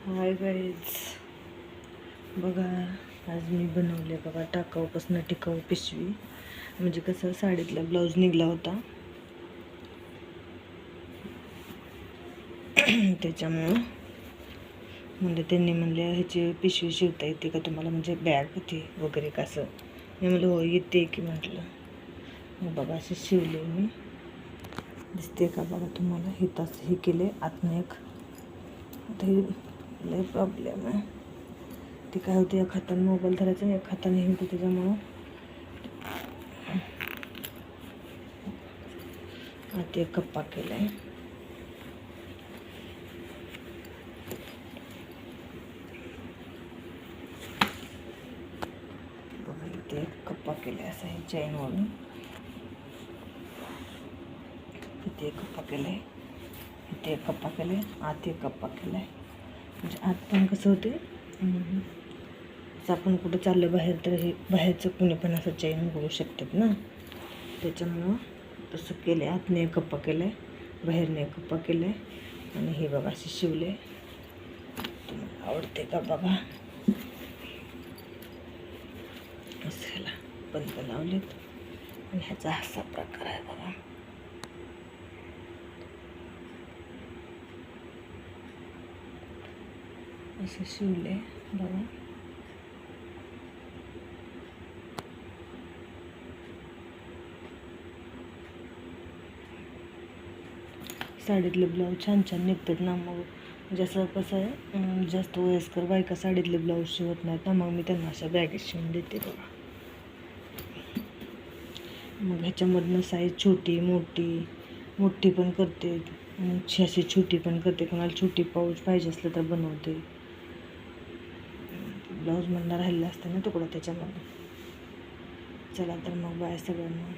Hi guys, बघा आज मी बनवले बघा टाकाऊपासून टिकाऊ पिशवी. म्हणजे कसं साडीतला ब्लाऊज निघला होता त्याच्यामुळं म्हणजे त्यांनी म्हणले ह्याची पिशवी शिवता येते का तुम्हाला, म्हणजे बॅग ती वगैरे कसं. मी म्हणलं हो येते की म्हटलं. मग बघा असे शिवले मी, दिसते का बघा तुम्हाला. हे तास हे केले आतनं एक. आता हे लय प्रॉब्लेम आहे, ते काय होते एक हाताने मोबाईल धरायचा आणि एक हाताने हे होते, त्याच्यामुळं आता एक कप्पा केला आहे. बघा इथे एक कप्पा केला असा आहे चैनवरून, इथे एक कप्पा केला आहे, इथे एक कप्पा केला आहे, आत एक कप्पा केला आहे. म्हणजे आत पण कसं होते, आपण कुठं चाललं बाहेर तर हे बाहेरचं कुणी पण असं चैन बघू शकतात ना, त्याच्यामुळं तसं केलं आहे. आतने एक कप्पा केला आहे, बाहेरने एक कप्पा केला आहे. आणि हे बघा असे शिवले. तुम्हाला आवडते का बघा. असं ह्याला बंद लावलेत आणि ह्याचा असा प्रकार आहे बघा. असं शिवले बघा. साडीतले ब्लाऊज छान छान निघतात ना. मग जसं कसं आहे, जास्त वयस्कर बायका साडीतले ब्लाऊज शिवत नाहीत ना, मग मी त्यांना अशा बॅगेत शिवून देते बघा. मग ह्याच्यामधनं साईज छोटी मोठी पण करते, अशी छोटी पण करते. कोणाला छोटी पाऊच पाहिजे असलं तर बनवते. ब्लाऊजमधनं राहिलेला असतं ना तुकडा त्याच्यामध्ये. चला तर मग बाय सगळ्यांना.